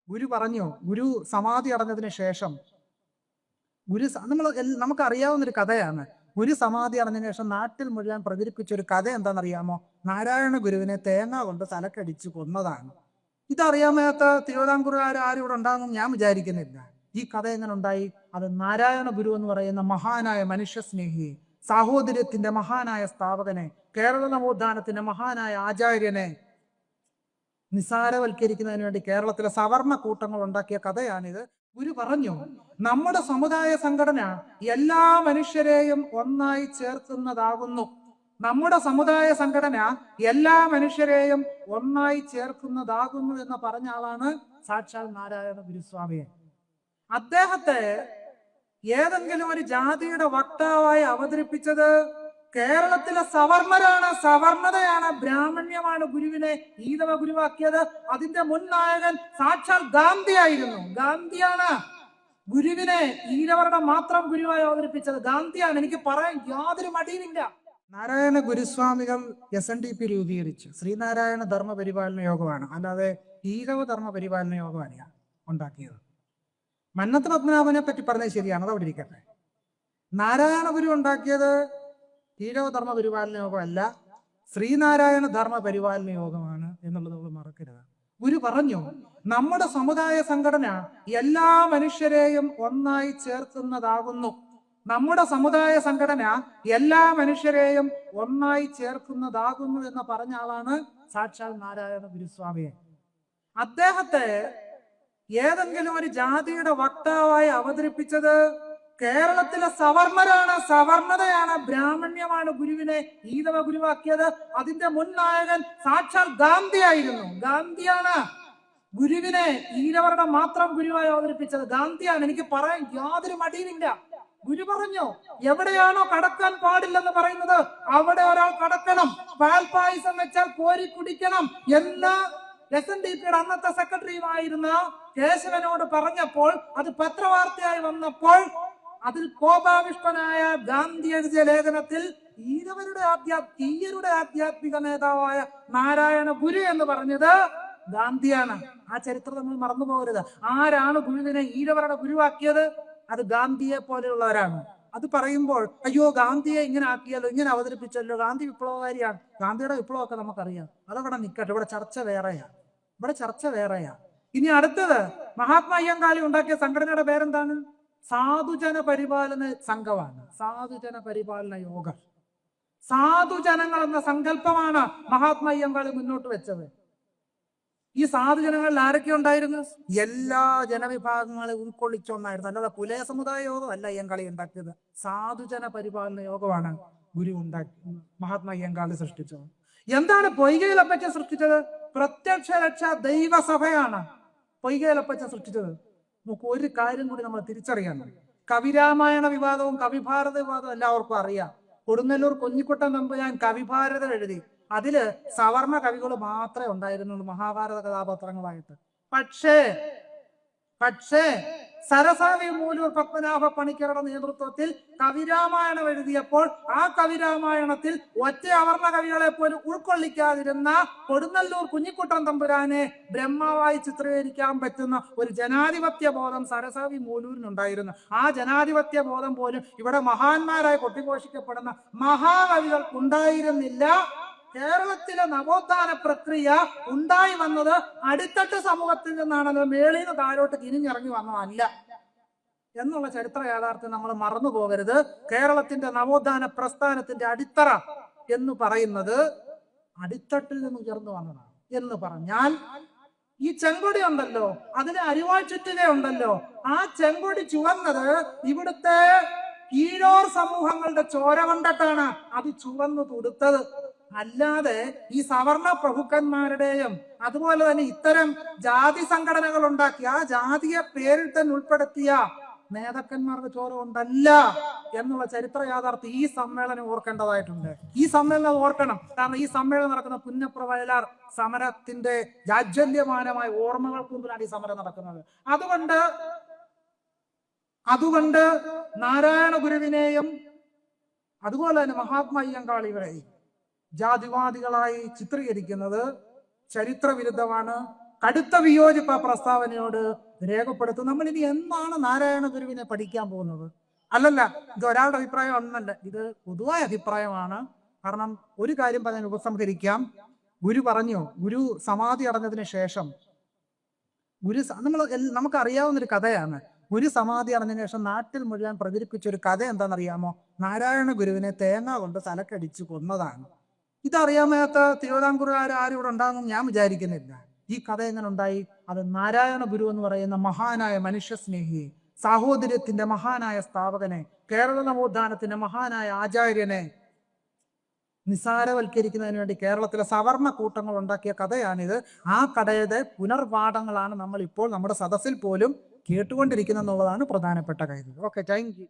ഗുരു പറഞ്ഞു, ഗുരു സമാധി അടഞ്ഞതിന് ശേഷം നമുക്കറിയാവുന്നൊരു കഥയാണ്. ഗുരു സമാധി അടഞ്ഞതിന് ശേഷം നാട്ടിൽ മുഴുവൻ പ്രചരിപ്പിച്ച ഒരു കഥ എന്താണെന്നറിയാമോ? നാരായണ ഗുരുവിനെ തേങ്ങ കൊണ്ട് തലക്കടിച്ച് കൊന്നതാണ്. ഇതറിയാമേത്ത തിരുവിതാംകൂറുകാർ ആരും ഇവിടെ ഉണ്ടാകുമെന്ന് ഞാൻ വിചാരിക്കുന്നില്ല. ഈ കഥ എങ്ങനെ ഉണ്ടായി? അത് നാരായണ ഗുരു എന്ന് പറയുന്ന മഹാനായ മനുഷ്യസ്നേഹി, സാഹോദര്യത്തിന്റെ മഹാനായ സ്ഥാപകനെ, കേരള നവോത്ഥാനത്തിന്റെ മഹാനായ ആചാര്യനെ നിസാരവൽക്കരിക്കുന്നതിന് വേണ്ടി കേരളത്തിലെ സവർണ കൂട്ടങ്ങൾ ഉണ്ടാക്കിയ കഥയാണിത്. ഗുരു പറഞ്ഞു, നമ്മുടെ സമുദായ സംഘടന എല്ലാ മനുഷ്യരെയും ഒന്നായി ചേർക്കുന്നതാകുന്നു. നമ്മുടെ സമുദായ സംഘടന എല്ലാ മനുഷ്യരെയും ഒന്നായി ചേർക്കുന്നതാകുന്നു എന്ന് പറഞ്ഞ ആളാണ് സാക്ഷാൽ നാരായണ ഗുരുസ്വാമിയെ. അദ്ദേഹത്തെ ഏതെങ്കിലും ഒരു ജാതിയുടെ വക്താവായി അവതരിപ്പിച്ചത് കേരളത്തിലെ സവർണരാണ്, സവർണതയാണ്, ബ്രാഹ്മണ്യമാണ് ഗുരുവിനെ ഈഴവ ഗുരുവാക്കിയത്. അതിന്റെ മുൻ നായകൻ സാക്ഷാൽ ഗാന്ധിയായിരുന്നു. ഗാന്ധിയാണ് ഗുരുവിനെ ഈഴവരുടെ മാത്രം ഗുരുവായി അവതരിപ്പിച്ചത്. ഗാന്ധിയാണ്. എനിക്ക് പറയാൻ യാതൊരു മടിയുമില്ല. നാരായണ ഗുരുസ്വാമികൾ SNDP രൂപീകരിച്ചു. ശ്രീനാരായണ ധർമ്മ പരിപാലന യോഗമാണ്, അല്ലാതെ ഈഴവ ധർമ്മ പരിപാലന യോഗമാണ് ഉണ്ടാക്കിയത്. മന്നത്ത് പത്മനാഭനെ പറ്റി പറഞ്ഞത് ശരിയാണ്, അതവിടെ ഇരിക്കട്ടെ. നാരായണ ഗുരു ഉണ്ടാക്കിയത് ഈഴവ ധർമ്മ പരിപാലന യോഗമല്ല, ശ്രീനാരായണ ധർമ്മ പരിപാലന യോഗമാണ് എന്നുള്ളത് നമ്മൾ മറക്കരുത്. ഗുരു പറഞ്ഞു, നമ്മുടെ സമുദായ സംഘടന എല്ലാ മനുഷ്യരെയും ഒന്നായി ചേർക്കുന്നതാകുന്നു. നമ്മുടെ സമുദായ സംഘടന എല്ലാ മനുഷ്യരെയും ഒന്നായി ചേർക്കുന്നതാകുന്നു എന്ന് പറഞ്ഞ ആളാണ് സാക്ഷാൽ നാരായണ ഗുരുസ്വാമിയെ. അദ്ദേഹത്തെ ഏതെങ്കിലും ഒരു ജാതിയുടെ വക്താവായി അവതരിപ്പിച്ചത് കേരളത്തിലെ സവർണരാണ്, സവർണതയാണ്, ബ്രാഹ്മണ്യമാണ് ഗുരുവിനെ ഈഴവ ഗുരുവാക്കിയത്. അതിന്റെ മുൻ നായകൻ സാക്ഷാൽ ഗാന്ധിയായിരുന്നു. ഗാന്ധിയാണ് ഗുരുവിനെ ഈഴവരുടെ മാത്രം ഗുരുവായി അവതരിപ്പിച്ചത്. ഗാന്ധിയാണ്. എനിക്ക് പറയാൻ യാതൊരു മടിയുമില്ല. ഗുരു പറഞ്ഞു, എവിടെയാണോ കടക്കാൻ പാടില്ലെന്ന് പറയുന്നത് അവിടെ ഒരാൾ കടക്കണം. പാൽപായസം വെച്ചാൽ കോരി കുടിക്കണം എന്ന് SNDPയുടെ അന്നത്തെ സെക്രട്ടറിയുമായിരുന്ന കേശവനോട് പറഞ്ഞപ്പോൾ, അത് പത്രവാർത്തയായി വന്നപ്പോൾ അതിൽ കോപാവിഷ്ടനായ ഗാന്ധി എഴുതിയ ലേഖനത്തിൽ ഈഴവരുടെ ആധ്യാത്മിക നേതാവായ നാരായണ ഗുരു എന്ന് പറഞ്ഞത് ഗാന്ധിയാണ്. ആ ചരിത്രം നമ്മൾ മറന്നു പോകരുത്. ആരാണ് ഗുരുവിനെ ഈഴവരുടെ ഗുരുവാക്കിയത്? അത് ഗാന്ധിയെ പോലെയുള്ളവരാണ്. അത് പറയുമ്പോൾ അയ്യോ ഗാന്ധിയെ ഇങ്ങനെ ആക്കിയല്ലോ, ഇങ്ങനെ അവതരിപ്പിച്ചല്ലോ, ഗാന്ധി വിപ്ലവകാരിയാണ്. ഗാന്ധിയുടെ വിപ്ലവമൊക്കെ നമുക്കറിയാം. അതവിടെ നിൽക്കട്ടെ, ഇവിടെ ചർച്ച വേറെയാ. ഇനി അടുത്തത്, മഹാത്മാ അയ്യങ്കാളി ഉണ്ടാക്കിയ സംഘടനയുടെ പേരെന്താണ്? സാധുജന പരിപാലന സംഘമാണ്. സാധുജന പരിപാലന യോഗം. സാധുജനങ്ങൾ എന്ന സങ്കല്പമാണ് മഹാത്മാ അയ്യങ്കാളി മുന്നോട്ട് വെച്ചത്. ഈ സാധുജനങ്ങളിൽ ആരൊക്കെ ഉണ്ടായിരുന്നു? എല്ലാ ജനവിഭാഗങ്ങളെ ഉൾക്കൊള്ളിച്ചൊന്നായിരുന്നു. അല്ലാതെ പുലയ സമുദായ യോഗം അല്ല അയ്യങ്കാളി ഉണ്ടാക്കിയത്. സാധുജന പരിപാലന യോഗമാണ് ഗുരു ഉണ്ടാക്കി മഹാത്മാ അയ്യങ്കാളി സൃഷ്ടിച്ചത്. എന്താണ് പൊയ്കയിലപ്പച്ച സൃഷ്ടിച്ചത്? പ്രത്യക്ഷ രക്ഷ ദൈവസഭയാണ് പൊയ്കയിലപ്പച്ച സൃഷ്ടിച്ചത്. നമുക്ക് ഒരു കാര്യം കൂടി നമ്മൾ തിരിച്ചറിയണം. കവിരാമായണ വിവാദവും കവിഭാരത വിവാദവും എല്ലാവർക്കും അറിയാം. കൊടുങ്ങല്ലൂർ കുഞ്ഞിക്കുട്ടൻ നമ്പുരാൻ കവിഭാരതം എഴുതി. അതില് സവർണ കവികൾ മാത്രമേ ഉണ്ടായിരുന്നുള്ളൂ മഹാഭാരത കഥാപാത്രങ്ങളായിട്ട്. പക്ഷേ സരസാവി മൂലൂർ പത്മനാഭ പണിക്കരുടെ നേതൃത്വത്തിൽ കവിരാമായണം എഴുതിയപ്പോൾ ആ കവിരാമായണത്തിൽ ഒറ്റ അവർണ കവികളെ പോലും ഉൾക്കൊള്ളിക്കാതിരുന്ന കൊടുങ്ങല്ലൂർ കുഞ്ഞിക്കുട്ടൻ തമ്പുരാനെ ബ്രഹ്മാവായി ചിത്രീകരിക്കാൻ പറ്റുന്ന ഒരു ജനാധിപത്യ ബോധം സരസാവി മൂലൂരിനുണ്ടായിരുന്നു. ആ ജനാധിപത്യ ബോധം പോലും ഇവിടെ മഹാന്മാരായി കൊട്ടിഘോഷിക്കപ്പെടുന്ന മഹാകവികൾ ഉണ്ടായിരുന്നില്ല. കേരളത്തിലെ നവോത്ഥാന പ്രക്രിയ ഉണ്ടായി വന്നത് അടിത്തട്ട് സമൂഹത്തിൽ നിന്നാണല്ലോ, മേളിൽ നിന്ന് താഴോട്ട് തിരിഞ്ഞിറങ്ങി വന്നതല്ല എന്നുള്ള ചരിത്ര യാഥാർത്ഥ്യം നമ്മൾ മറന്നു പോകരുത്. കേരളത്തിന്റെ നവോത്ഥാന പ്രസ്ഥാനത്തിന്റെ അടിത്തറ എന്ന് പറയുന്നത് അടിത്തട്ടിൽ നിന്ന് ഉയർന്നു വന്നതാണ്. എന്ന് പറഞ്ഞാൽ ഈ ചെങ്കൊടി ഉണ്ടല്ലോ, അതിന് അരിവാൾ ചുറ്റുക ഉണ്ടല്ലോ, ആ ചെങ്കൊടി ചുവന്നത് ഇവിടുത്തെ കീഴോർ സമൂഹങ്ങളുടെ ചോര കൊണ്ടിട്ടാണ് അത് ചുവന്നു തുടുത്തത്. അല്ലാതെ ഈ സവർണ പ്രഭുക്കന്മാരുടെയും അതുപോലെ തന്നെ ഇത്തരം ജാതി സംഘടനകൾ ഉണ്ടാക്കി ആ ജാതിയെ പേരിൽ തന്നെ ഉൾപ്പെടുത്തിയ നേതാക്കന്മാരുടെ ചോര കൊണ്ടല്ല എന്നുള്ള ചരിത്ര യാഥാർത്ഥ്യം ഈ സമ്മേളനം ഓർക്കേണ്ടതായിട്ടുണ്ട്. ഈ സമ്മേളനം ഓർക്കണം. കാരണം ഈ സമ്മേളനം നടക്കുന്ന പുന്നപ്ര വയലാർ സമരത്തിന്റെ ജാജ്വല്യമാനമായ ഓർമ്മകൾക്ക് മുമ്പിലാണ് ഈ സമരം നടക്കുന്നത്. അതുകൊണ്ട് നാരായണ ഗുരുവിനെയും അതുപോലെ തന്നെ മഹാത്മാ അയ്യങ്കാളികളെയും ജാതിവാദികളായി ചിത്രീകരിക്കുന്നത് ചരിത്ര വിരുദ്ധമാണ്, കടുത്ത വിയോജിപ്പ് ആ പ്രസ്താവനയോട് രേഖപ്പെടുത്തും. നമ്മൾ ഇനി എന്നാണ് നാരായണ ഗുരുവിനെ പഠിക്കാൻ പോകുന്നത്? അല്ലല്ല, ഇത് ഒരാളുടെ അഭിപ്രായം ഒന്നല്ല, ഇത് പൊതുവായ അഭിപ്രായമാണ്. കാരണം ഒരു കാര്യം പറഞ്ഞാൽ ഉപസംഹരിക്കാം. ഗുരു പറഞ്ഞു, ഗുരു സമാധി അടഞ്ഞതിന് ശേഷം നമുക്കറിയാവുന്ന ഒരു കഥയാണ്. ഗുരു സമാധി അടഞ്ഞതിന് ശേഷം നാട്ടിൽ മുഴുവൻ പ്രചരിപ്പിച്ച ഒരു കഥ എന്താണെന്നറിയാമോ? നാരായണ ഗുരുവിനെ തേങ്ങ കൊണ്ട് തലക്കടിച്ച് കൊന്നതാണ്. ഇതറിയാൻ മേലാത്ത തിരുവിതാംകൂറുകാർ ആരും ഇവിടെ ഉണ്ടാകുമെന്ന് ഞാൻ വിചാരിക്കുന്നില്ല. ഈ കഥ എങ്ങനെ ഉണ്ടായി? അത് നാരായണ ഗുരു എന്ന് പറയുന്ന മഹാനായ മനുഷ്യസ്നേഹിയെ, സാഹോദര്യത്തിന്റെ മഹാനായ സ്ഥാപകനെ, കേരള നവോത്ഥാനത്തിന്റെ മഹാനായ ആചാര്യനെ നിസാരവൽക്കരിക്കുന്നതിന് വേണ്ടി കേരളത്തിലെ സവർണ കൂട്ടങ്ങൾ ഉണ്ടാക്കിയ കഥയാണിത്. ആ കഥയുടെ പുനർപാഠങ്ങളാണ് നമ്മൾ ഇപ്പോൾ നമ്മുടെ സദസ്സിൽ പോലും കേട്ടുകൊണ്ടിരിക്കുന്നത് എന്നുള്ളതാണ് പ്രധാനപ്പെട്ട കാര്യം. Okay, thank you.